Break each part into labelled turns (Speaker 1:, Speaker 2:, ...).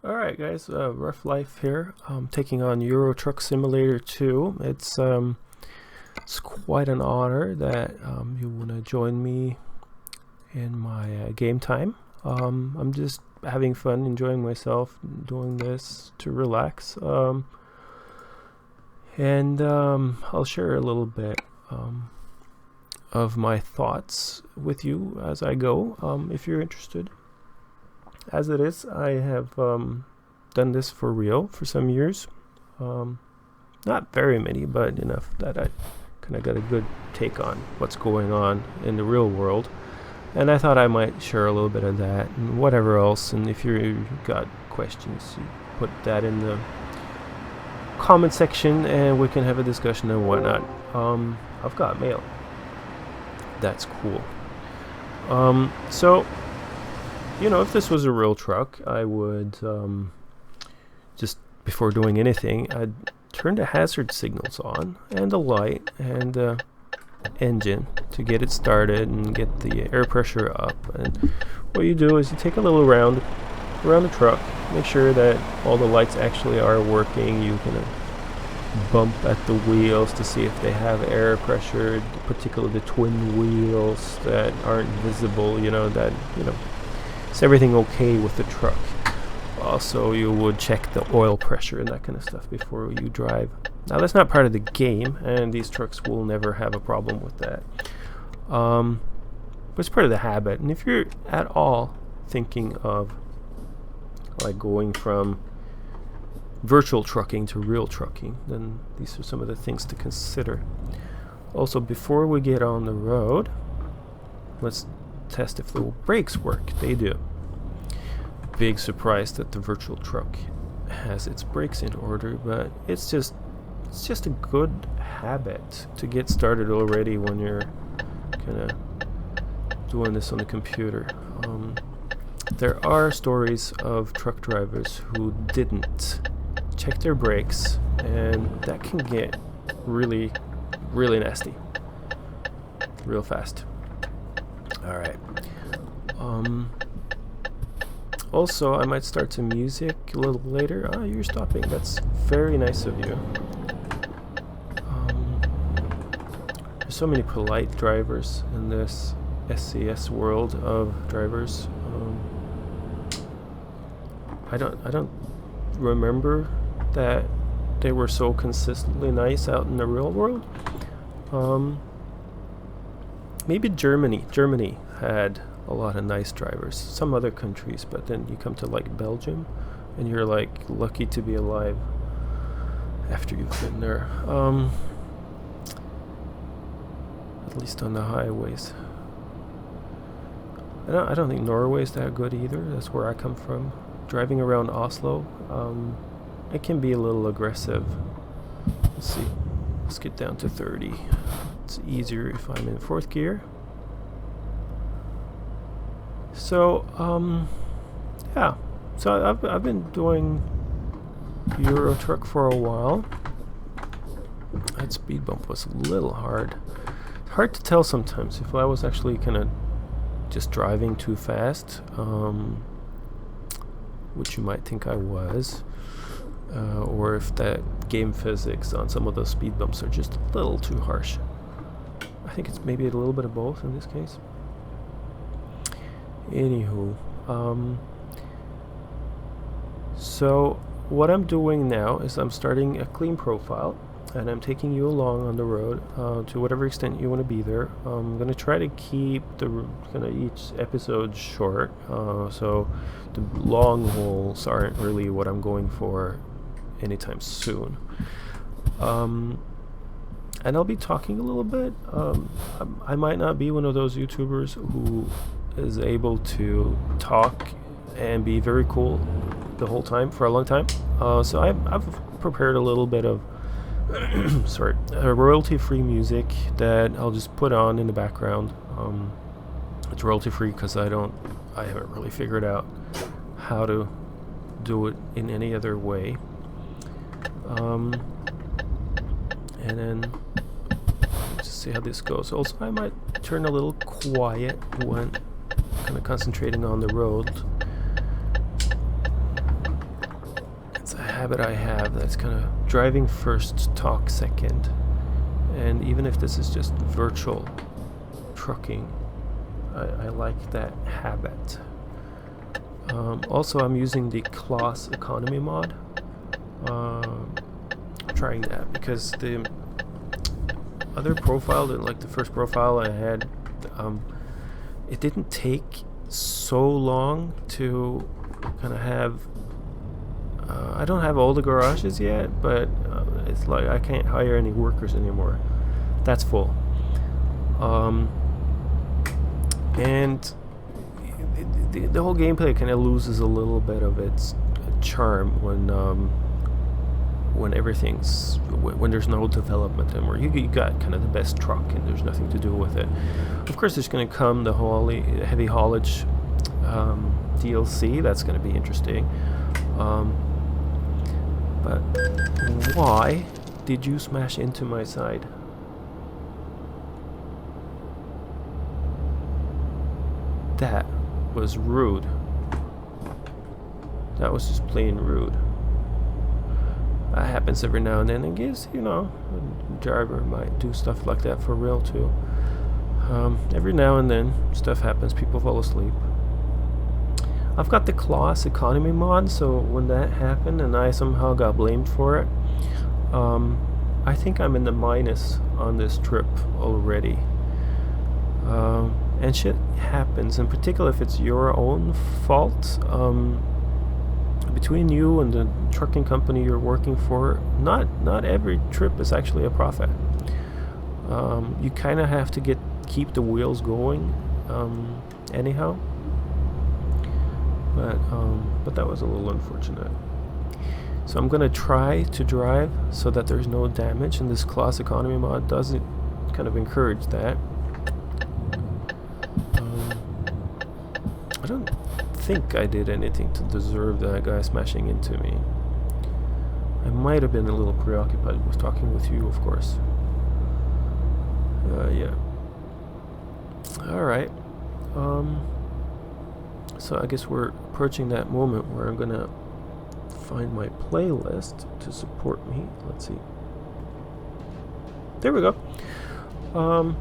Speaker 1: Alright guys, Rough Life here. Taking on Euro Truck Simulator 2. It's quite an honor that you want to join me in my game time. I'm just having fun, enjoying myself, doing this to relax. I'll share a little bit of my thoughts with you as I go, if you're interested. As it is, I have done this for real for some years. Not very many, but enough that I kind of got a good take on what's going on in the real world. And I thought I might share a little bit of that and whatever else. And if you've got questions, you put that in the comment section and we can have a discussion and whatnot. I've got mail. That's cool. So, you know, if this was a real truck, I would just before doing anything, I'd turn the hazard signals on and the light and the engine to get it started and get the air pressure up. And what you do is you take a little round around the truck, make sure that all the lights actually are working. You can bump at the wheels to see if they have air pressure, particularly the twin wheels that aren't visible, is everything okay with the truck? Also, you would check the oil pressure and that kind of stuff before you drive. Now, that's not part of the game, and these trucks will never have a problem with that. But it's part of the habit. And if you're at all thinking of like going from virtual trucking to real trucking, then these are some of the things to consider. Also, before we get on the road, let's test if the brakes work. They do. Big surprise that the virtual truck has its brakes in order, but it's just a good habit to get started already when you're kind of doing this on the computer. There are stories of truck drivers who didn't check their brakes, and that can get really, really nasty real fast. All right. Also, I might start some music a little later. You're stopping. That's very nice of you. There's so many polite drivers in this SCS world of drivers. I don't remember that they were so consistently nice out in the real world. Maybe Germany had a lot of nice drivers. Some other countries, but then you come to like Belgium and you're like lucky to be alive after you've been there. At least on the highways. I don't think Norway's that good either. That's where I come from. Driving around Oslo, it can be a little aggressive. Let's see. Let's get down to 30. It's easier if I'm in fourth gear. So, yeah. So I've been doing Euro Truck for a while. That speed bump was a little hard. It's hard to tell sometimes if I was actually kind of just driving too fast, which you might think I was, or if that game physics on some of those speed bumps are just a little too harsh. I think it's maybe a little bit of both in this case. Anywho, so what I'm doing now is I'm starting a clean profile and I'm taking you along on the road to whatever extent you want to be there. I'm going to try to keep the kind of each episode short, so the long hauls aren't really what I'm going for anytime soon. And I'll be talking a little bit. I might not be one of those YouTubers who is able to talk and be very cool the whole time for a long time. So I've prepared a little bit of royalty-free music that I'll just put on in the background. It's royalty-free because I haven't really figured out how to do it in any other way. And then let's see how this goes. Also, I might turn a little quiet when kind of concentrating on the road. habit I have that's kind of driving first, talk second. And even if this is just virtual trucking, I like that habit. Also, I'm using the Klaas economy mod. Trying that because the other profile, like the first profile I had, it didn't take so long to kind of have. I don't have all the garages yet, but it's like I can't hire any workers anymore. That's full. And the whole gameplay kind of loses a little bit of its charm when everything's when there's no development anymore. You got kind of the best truck and there's nothing to do with it. Of course, there's going to come the heavy haulage DLC. That's going to be interesting. But why did you smash into my side? That was rude. That was just plain rude. That happens every now and then. I guess, you know, a driver might do stuff like that for real too. Every now and then stuff happens. People fall asleep. I've got the Klaas economy mod, so when that happened and I somehow got blamed for it, I think I'm in the minus on this trip already. And shit happens, in particular if it's your own fault. Between you and the trucking company you're working for, not every trip is actually a profit. You kind of have to keep the wheels going anyhow. But that was a little unfortunate. So I'm gonna try to drive so that there's no damage, and this Klaas economy mod doesn't kind of encourage that. I don't think I did anything to deserve that guy smashing into me. I might have been a little preoccupied with talking with you, of course. Yeah. Alright. So I guess we're approaching that moment where I'm gonna find my playlist to support me. Let's see. There we go. A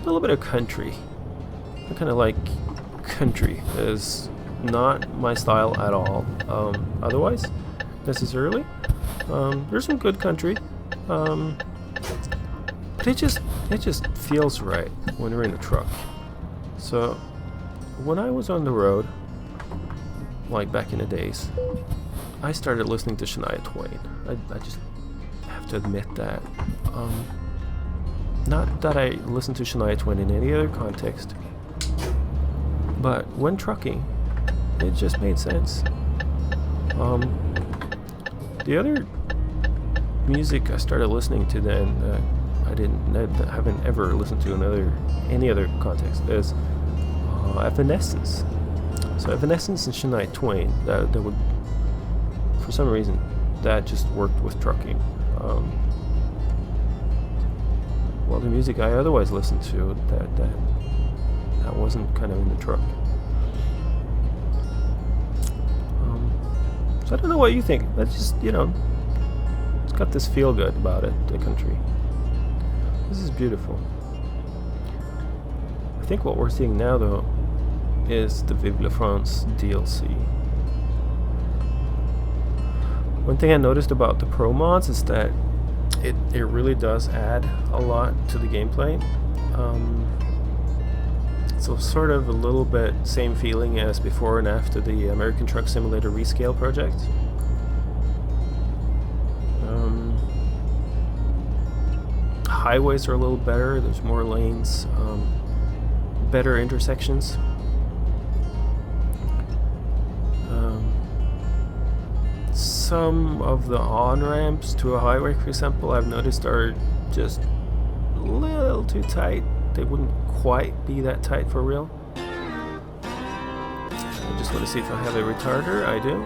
Speaker 1: little bit of country. I kind of like country. Is not my style at all. Otherwise, necessarily. There's some good country. But it just feels right when you're in a truck. So when I was on the road, like back in the days, I started listening to Shania Twain. I just have to admit that. Not that I listen to Shania Twain in any other context, but when trucking, it just made sense. The other music I started listening to then that I haven't ever listened to in any other context is Evanescence. So Evanescence and Shania Twain, that would, for some reason, that just worked with trucking. Well, the music I otherwise listened to, that wasn't kind of in the truck. So I don't know what you think. That's just, it's got this feel good about it, the country. This is beautiful. I think what we're seeing now, though, is the Vive la France DLC. One thing I noticed about the Pro mods is that it really does add a lot to the gameplay. So sort of a little bit same feeling as before and after the American Truck Simulator Rescale project. Highways are a little better, there's more lanes, better intersections. Some of the on-ramps to a highway, for example, I've noticed are just a little too tight. They wouldn't quite be that tight for real. I just want to see if I have a retarder. I do.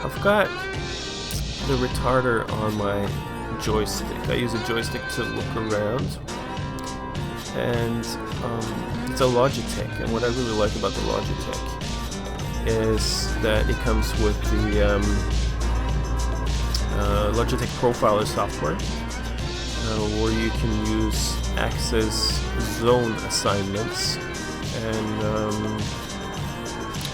Speaker 1: I've got the retarder on my joystick. I use a joystick to look around. and it's a Logitech. And what I really like about the Logitech is that it comes with the Logitech Profiler software, where you can use axis zone assignments. And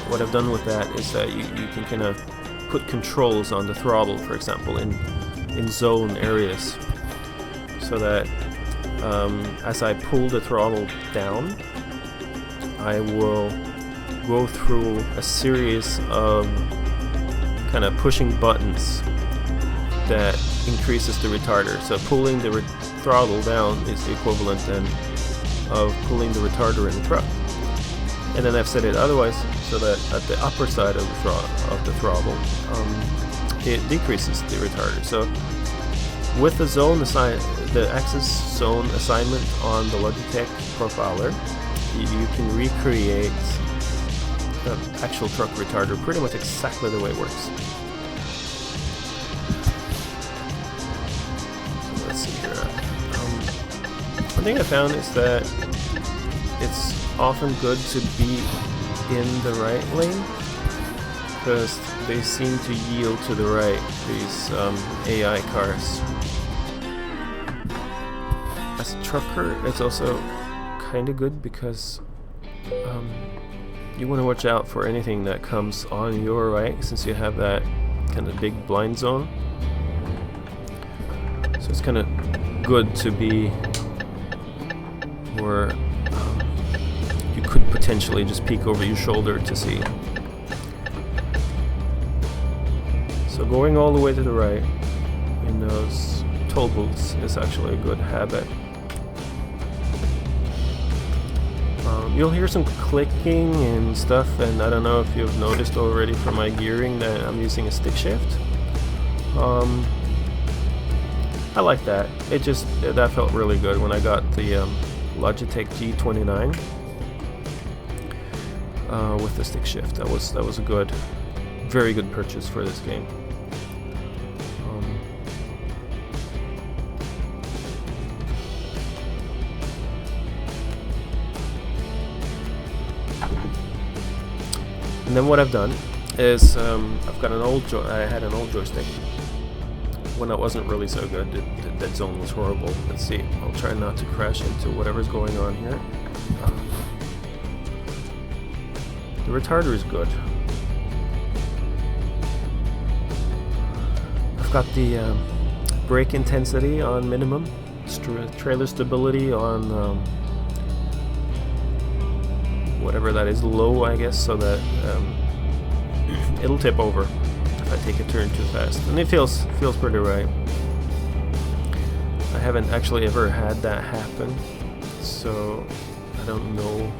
Speaker 1: what I've done with that is that you can kind of put controls on the throttle, for example, in zone areas, so that as I pull the throttle down, I will go through a series of kind of pushing buttons that increases the retarder. So pulling the throttle down is the equivalent then of pulling the retarder in the truck. And then I've set it otherwise so that at the upper side of the throttle, it decreases the retarder. So with the axis zone assignment on the Logitech Profiler, you can recreate the actual truck retarder pretty much exactly the way it works. So let's see here. One thing I found is that it's often good to be in the right lane, because they seem to yield to the right, these AI cars. As a trucker, it's also kind of good because you want to watch out for anything that comes on your right, since you have that kind of big blind zone. So it's kind of good to be where you could potentially just peek over your shoulder to see. So going all the way to the right in those toll booths is actually a good habit. You'll hear some clicking and stuff, and I don't know if you've noticed already from my gearing that I'm using a stick shift. I like that. That felt really good when I got the Logitech G29 with the stick shift. That was a good, very good purchase for this game. And then what I've done is I've got I had an old joystick when it wasn't really so good. That zone was horrible. Let's see. I'll try not to crash into whatever's going on here. The retarder is good. I've got the brake intensity on minimum, trailer stability on whatever that is, low, I guess, so that it'll tip over if I take a turn too fast, and it feels pretty right. I haven't actually ever had that happen, so I don't know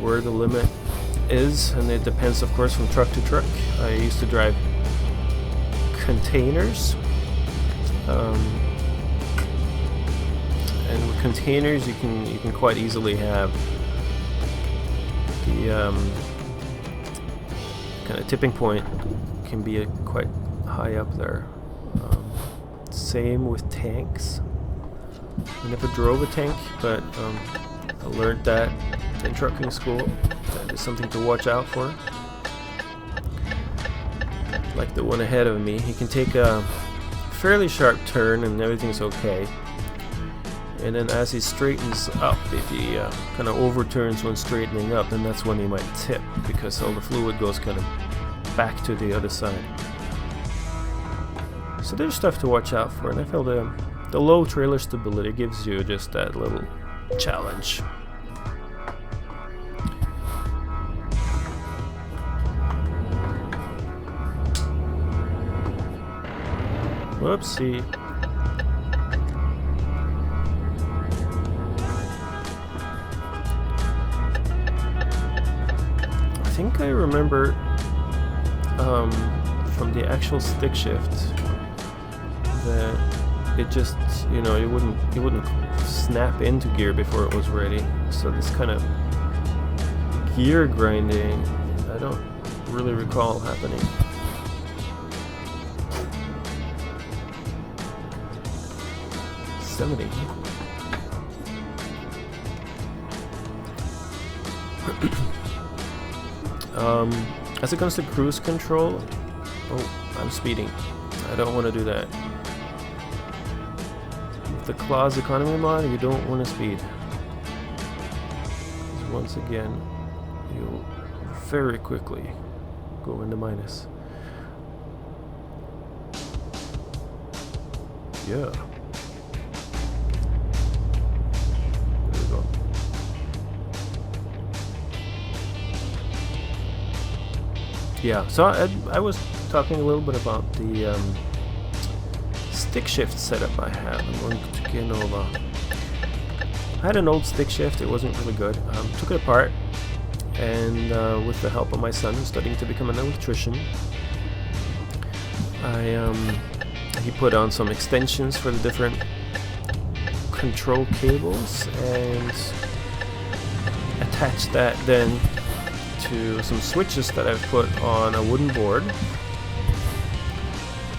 Speaker 1: where the limit is, and it depends, of course, from truck to truck. I used to drive containers, and with containers you can quite easily have the kind of tipping point can be quite high up there. Same with tanks. I never drove a tank, but I learned that in trucking school. That is something to watch out for. Like the one ahead of me, he can take a fairly sharp turn and everything's okay. And then as he straightens up, if he kind of overturns when straightening up, then that's when he might tip, because all the fluid goes kind of back to the other side. So there's stuff to watch out for, and I feel the low trailer stability gives you just that little challenge. Whoopsie. I think I remember from the actual stick shift that it just, you wouldn't snap into gear before it was ready. So this kind of gear grinding, I don't really recall happening. As it comes to cruise control, oh, I'm speeding. I don't want to do that. With the Klaas economy mod, you don't want to speed. Once again, you'll very quickly go into minus. Yeah. There we go. Yeah, so I was talking a little bit about the stick shift setup I have. I'm going to get over. I had an old stick shift, it wasn't really good. Took it apart, and with the help of my son studying to become an electrician, he put on some extensions for the different control cables and attached that then to some switches that I've put on a wooden board,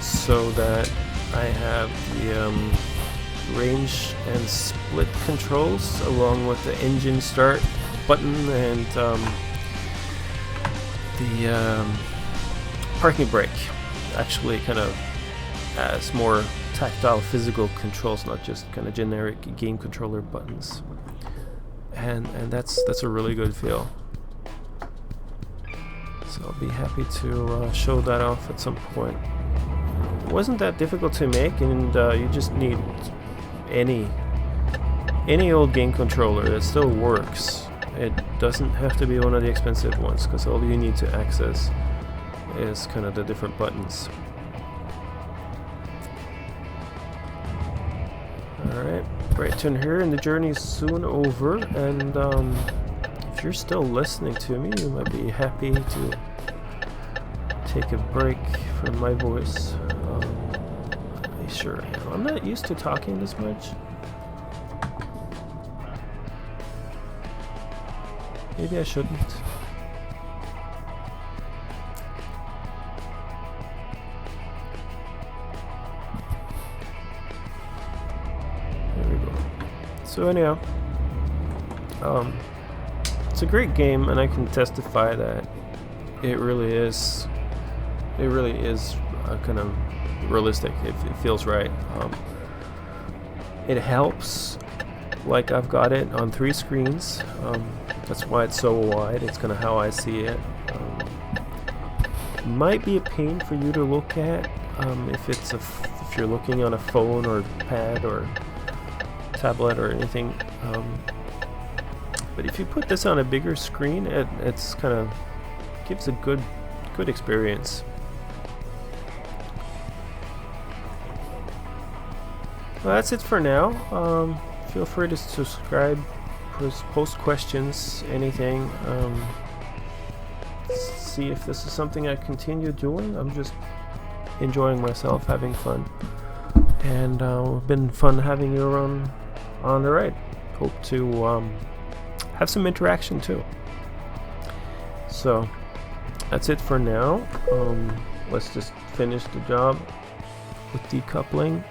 Speaker 1: so that I have the range and split controls along with the engine start button and the parking brake, actually kind of as more tactile physical controls, not just kind of generic game controller buttons, and that's a really good feel. So I'll be happy to show that off at some point. It wasn't that difficult to make, and you just need any old game controller that still works. It doesn't have to be one of the expensive ones, because all you need to access is kind of the different buttons. Alright, right turn here, and the journey is soon over, and if you're still listening to me, you might be happy to take a break from my voice. Sure, I'm not used to talking this much. Maybe I shouldn't. There we go. So anyhow, it's a great game, and I can testify that it really is kind of realistic. It feels right. It helps, like I've got it on 3 screens. That's why it's so wide. It's kind of how I see it. Might be a pain for you to look at if you're looking on a phone or pad or tablet or anything. But if you put this on a bigger screen, it's kind of gives a good experience. Well, that's it for now. Feel free to subscribe, post questions, anything. See if this is something I continue doing. I'm just enjoying myself, having fun, and it's been fun having you around on the ride. Hope to have some interaction too. So that's it for now. Let's just finish the job with decoupling.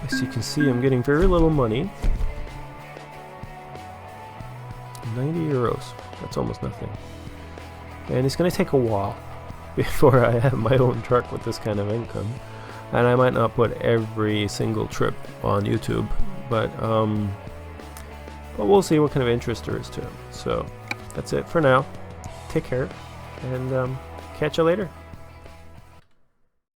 Speaker 1: As you can see, I'm getting very little money. 90 euros. That's almost nothing. And it's going to take a while before I have my own truck with this kind of income. And I might not put every single trip on YouTube, but we'll see what kind of interest there is to it. So that's it for now. Take care, and catch you later.